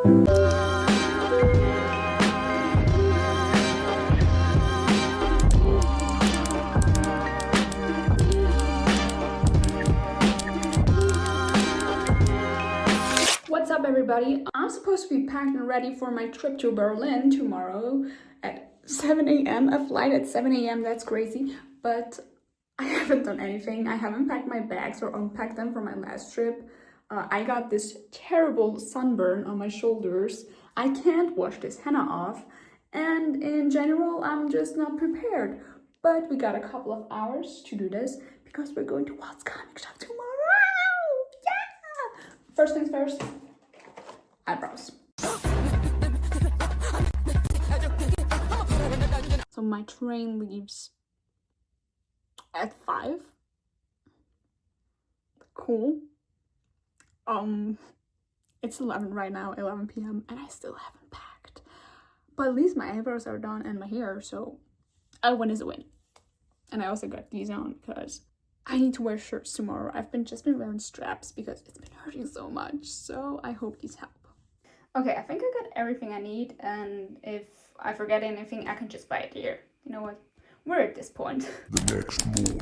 What's up, everybody? I'm supposed to be packed and ready for my trip to Berlin tomorrow at 7 a.m. A flight at 7 a.m. That's crazy, but I haven't done anything. I haven't packed my bags or unpacked them from my last trip. I got this terrible sunburn on my shoulders. I can't wash this henna off, and in general, I'm just not prepared. But we got a couple of hours to do this because we're going to Walt's comic shop tomorrow. Yeah! First things first, eyebrows. So my train leaves at 5. Cool. It's 11 right now, 11 p.m. and I still haven't packed. But at least my eyebrows are done and my hair, so a win is a win. And I also got these on because I need to wear shirts tomorrow. I've just been wearing straps because it's been hurting so much. So I hope these help. Okay, I think I got everything I need, and if I forget anything, I can just buy it here. You know what? We're at this point. The next morning.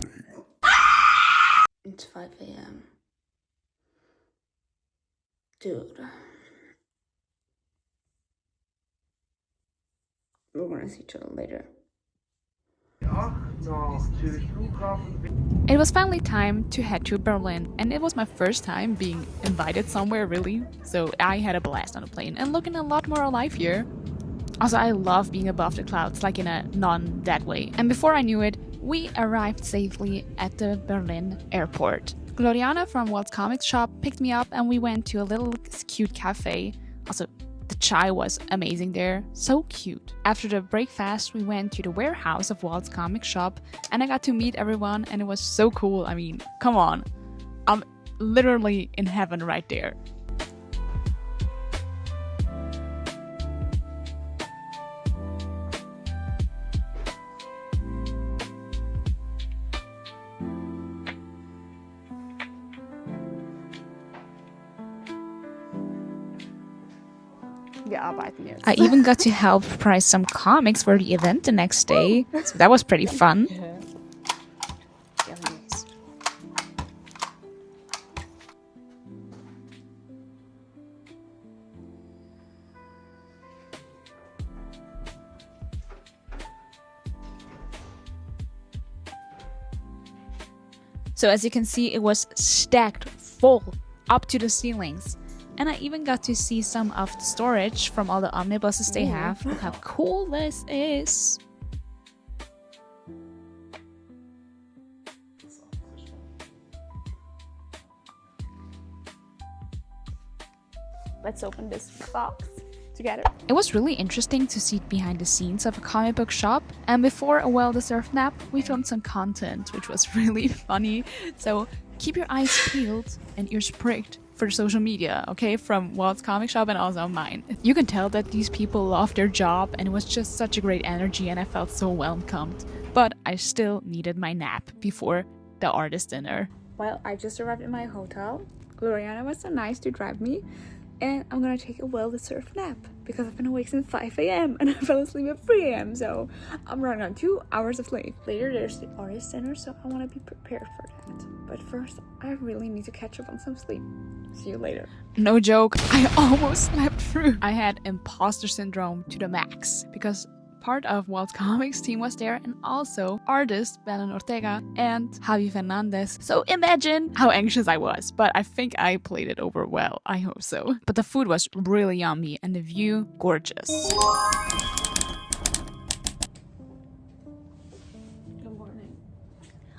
It's 5 a.m. Dude. We're gonna see each other later. It was finally time to head to Berlin, and it was my first time being invited somewhere, really. So I had a blast on the plane and looking a lot more alive here. Also, I love being above the clouds, like in a non-that way. And before I knew it, we arrived safely at the Berlin airport. Gloriana from Walt's comic shop picked me up and we went to a little cute cafe. Also, the chai was amazing there, so cute. After the breakfast, we went to the warehouse of Walt's comic shop and I got to meet everyone and it was so cool. I mean, come on. I'm literally in heaven right there. I even got to help price some comics for the event the next day, so that was pretty fun. So as you can see, it was stacked full up to the ceilings. And I even got to see some of the storage from all the omnibuses they have. Look how cool this is. Let's open this box together. It was really interesting to see behind the scenes of a comic book shop. And before a well-deserved nap, we filmed some content, which was really funny. So keep your eyes peeled and ears pricked for social media, okay, from Walt's comic shop and also mine. You can tell that these people love their job and it was just such a great energy and I felt so welcomed. But I still needed my nap before the artist dinner. Well, I just arrived at my hotel. Gloriana was so nice to drive me, and I'm gonna take a well-deserved nap because I've been awake since 5 a.m. and I fell asleep at 3 a.m. So I'm running on 2 hours of sleep. Later there's the artist dinner, so I want to be prepared for that. But first, I really need to catch up on some sleep. See you later. No joke, I almost slept through. I had imposter syndrome to the max because part of Walt's comics team was there and also artist Belén Ortega and Javier Fernández. So imagine how anxious I was, but I think I played it over well. I hope so. But the food was really yummy and the view gorgeous.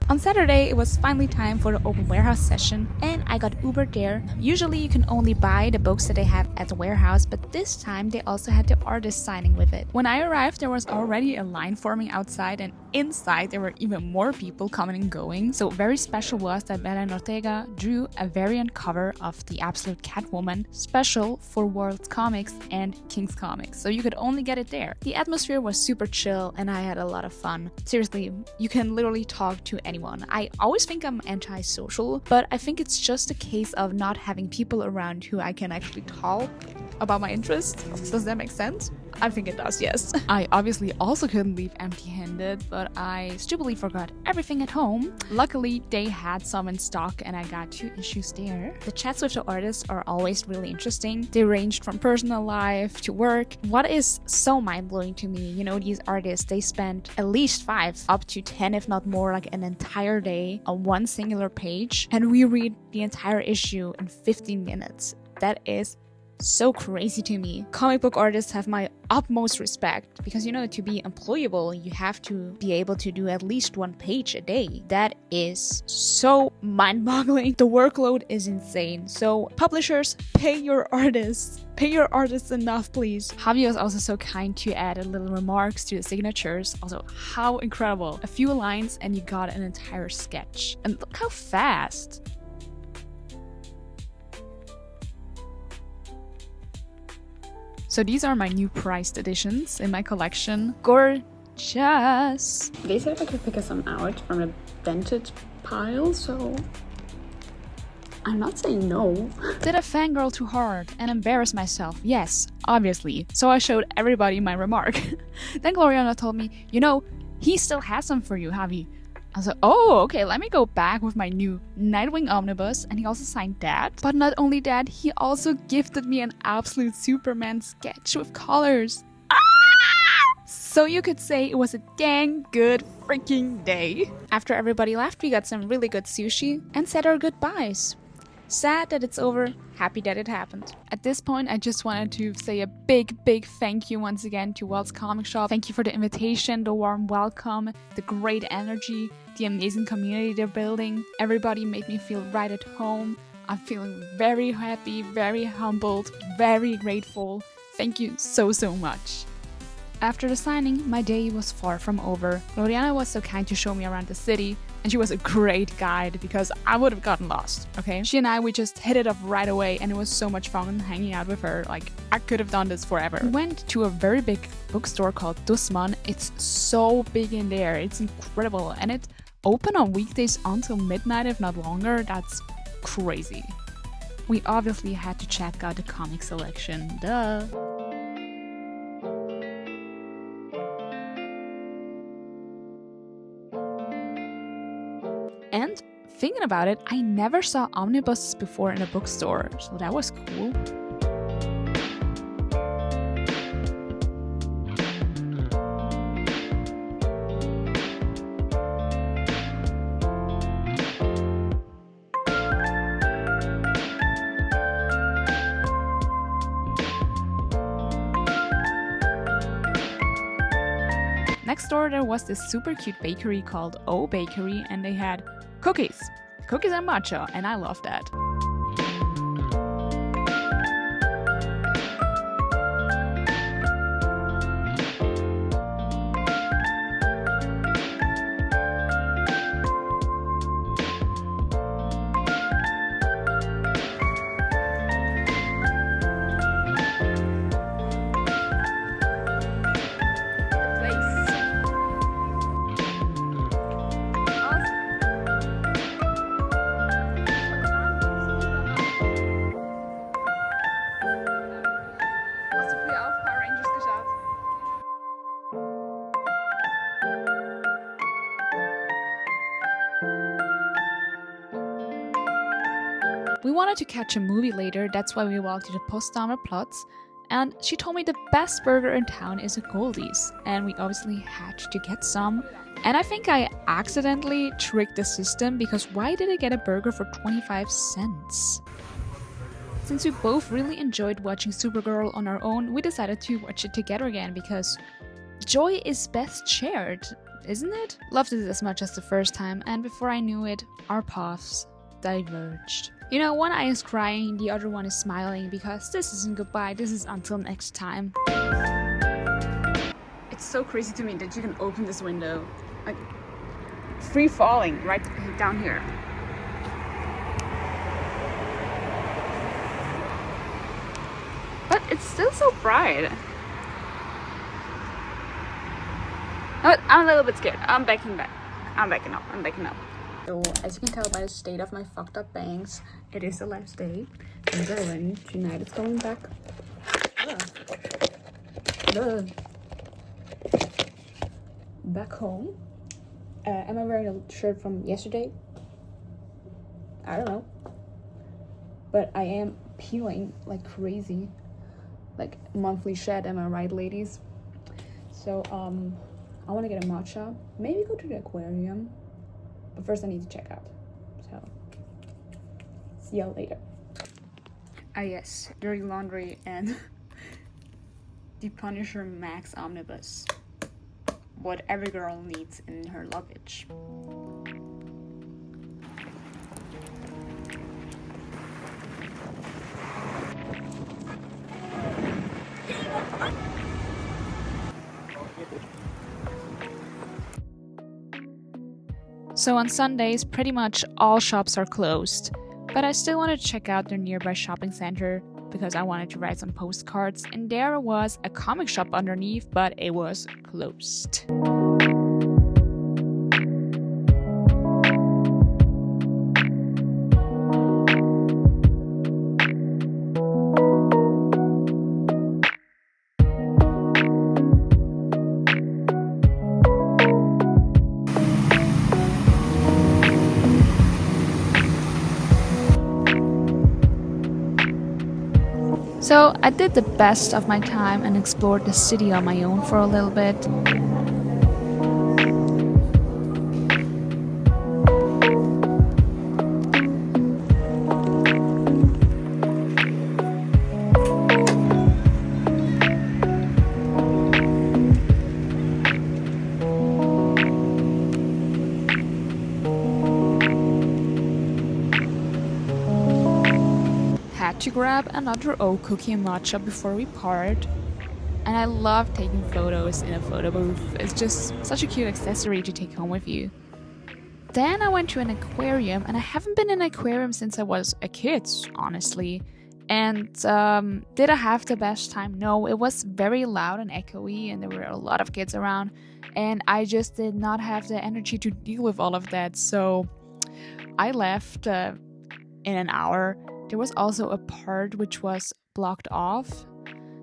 On Saturday, it was finally time for the open warehouse session and I got Ubered there. Usually you can only buy the books that they have at the warehouse, but this time they also had the artist signing with it. When I arrived, there was already a line forming outside and inside there were even more people coming and going. So very special was that Belén and Ortega drew a variant cover of the Absolute Catwoman special for World Comics and King's Comics. So you could only get it there. The atmosphere was super chill and I had a lot of fun. Seriously, you can literally talk to anyone. I always think I'm antisocial, but I think it's just a case of not having people around who I can actually talk about my interests. Does that make sense? I think it does, yes. I obviously also couldn't leave empty-handed, but I stupidly forgot everything at home. Luckily, they had some in stock and I got 2 issues there. The chats with the artists are always really interesting. They ranged from personal life to work. What is so mind-blowing to me, you know, these artists, they spend at least 5 up to 10, if not more, like an entire day on one singular page, and we read the entire issue in 15 minutes. That is so crazy to me. Comic book artists have my utmost respect because, you know, to be employable, you have to be able to do at least 1 page a day. That is so mind-boggling. The workload is insane. So publishers, pay your artists. Pay your artists enough, please. Javier was also so kind to add a little remarks to the signatures. Also, how incredible. A few lines and you got an entire sketch. And look how fast. So these are my new priced editions in my collection. Gorgeous! They said I could pick some out from a vintage pile, so I'm not saying no. Did I fangirl too hard and embarrass myself? Yes, obviously. So I showed everybody my remark. Then Gloriana told me, you know, he still has some for you, Javi. I was like, oh, okay, let me go back with my new Nightwing Omnibus. And he also signed that. But not only that, he also gifted me an Absolute Superman sketch with colors. So you could say it was a dang good freaking day. After everybody left, we got some really good sushi and said our goodbyes. Sad that it's over, happy that it happened. At this point, I just wanted to say a big thank you once again to Walt's Comic Shop. Thank you for the invitation, the warm welcome, the great energy, the amazing community they're building. Everybody made me feel right at home. I'm feeling very happy, very humbled, very grateful. Thank you so much. After the signing, my day was far from over. Gloriana was so kind to show me around the city, and she was a great guide because I would have gotten lost, okay? She and I, we just hit it off right away and it was so much fun hanging out with her. Like, I could have done this forever. We went to a very big bookstore called Dussmann. It's so big in there. It's incredible. And it's open on weekdays until midnight, if not longer. That's crazy. We obviously had to check out the comic selection. Duh. And thinking about it, I never saw omnibuses before in a bookstore, so that was cool. Next door there was this super cute bakery called O Bakery, and they had cookies and matcha, and I love that. We wanted to catch a movie later, that's why we walked to the Potsdamer Platz, and she told me the best burger in town is a Goldie's, and we obviously had to get some. And I think I accidentally tricked the system, because why did I get a burger for 25 cents? Since we both really enjoyed watching Supergirl on our own, we decided to watch it together again, because joy is best shared, isn't it? Loved it as much as the first time, and before I knew it, our paths diverged. You know, one eye is crying, the other one is smiling, because this isn't goodbye, this is until next time. It's It's so crazy to me that you can open this window. Like, free falling right down here. But it's still so bright. Oh, I'm a little bit scared. I'm backing back. I'm backing up. So, as you can tell by the state of my fucked up bangs, it is the last day in Berlin. Tonight it's going back. Back home. Am I wearing a shirt from yesterday? I don't know. But I am peeling like crazy. Like monthly shed, am I right, ladies? So, I want to get a matcha. Maybe go to the aquarium. But first I need to check out. So, see y'all later. Ah yes, dirty laundry and the Punisher Max Omnibus. What every girl needs in her luggage. So on Sundays, pretty much all shops are closed, but I still wanted to check out their nearby shopping center because I wanted to write some postcards, and there was a comic shop underneath, but it was closed. So I did the best of my time and explored the city on my own for a little bit. To grab another oat cookie and matcha before we part. And I love taking photos in a photo booth. It's just such a cute accessory to take home with you. Then I went to an aquarium, and I haven't been in an aquarium since I was a kid, honestly. And did I have the best time? No, it was very loud and echoey, and there were a lot of kids around, and I just did not have the energy to deal with all of that. So I left in an hour. There was also a part which was blocked off.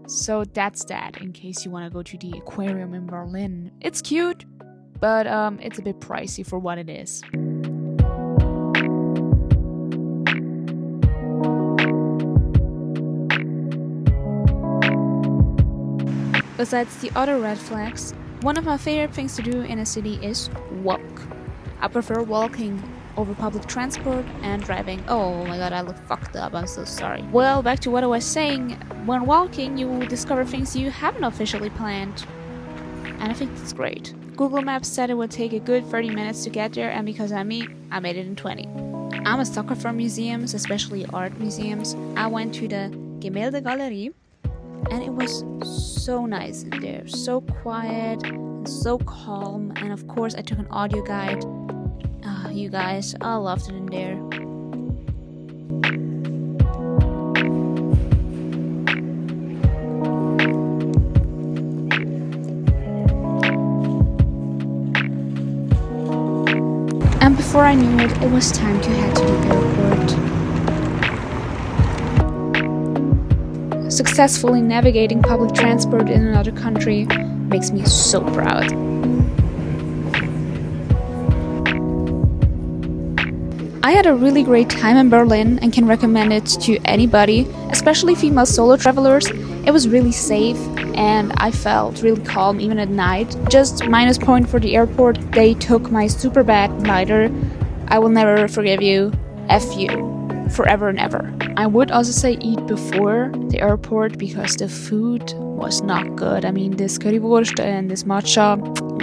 So that's that, in case you want to go to the aquarium in Berlin. It's cute, but it's a bit pricey for what it is. Besides the other red flags, one of my favorite things to do in a city is walk. I prefer walking over public transport and driving. Oh my god, I look fucked up, I'm so sorry. Well, back to what I was saying, when walking you will discover things you haven't officially planned. And I think that's great. Google Maps said it would take a good 30 minutes to get there, and because I'm me, I made it in 20. I'm a sucker for museums, especially art museums. I went to the Gemäldegalerie, and it was so nice in there, so quiet, and so calm, and of course I took an audio guide. You guys, I loved it in there. And before I knew it, it was time to head to the airport. Successfully navigating public transport in another country makes me so proud. I had a really great time in Berlin and can recommend it to anybody, especially female solo travelers. It was really safe and I felt really calm even at night. Just minus point for the airport, they took my super bad glider. I will never forgive you. F you. Forever and ever. I would also say eat before the airport because the food was not good. I mean, this currywurst and this matcha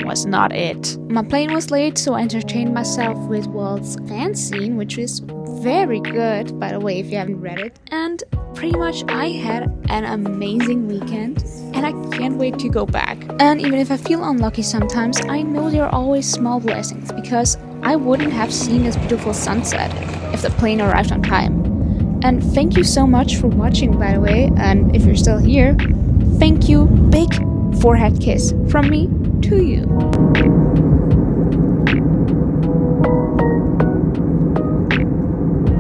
was not it. My plane was late, so I entertained myself with Walt's fan scene, which is very good, by the way, if you haven't read it. And pretty much I had an amazing weekend and I can't wait to go back. And even if I feel unlucky sometimes, I know there are always small blessings because I wouldn't have seen this beautiful sunset if the plane arrived on time. And thank you so much for watching, by the way, and if you're still here, thank you, big forehead kiss from me to you.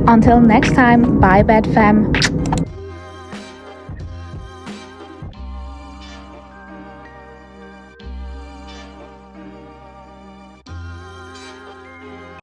Until next time, bye bad fam.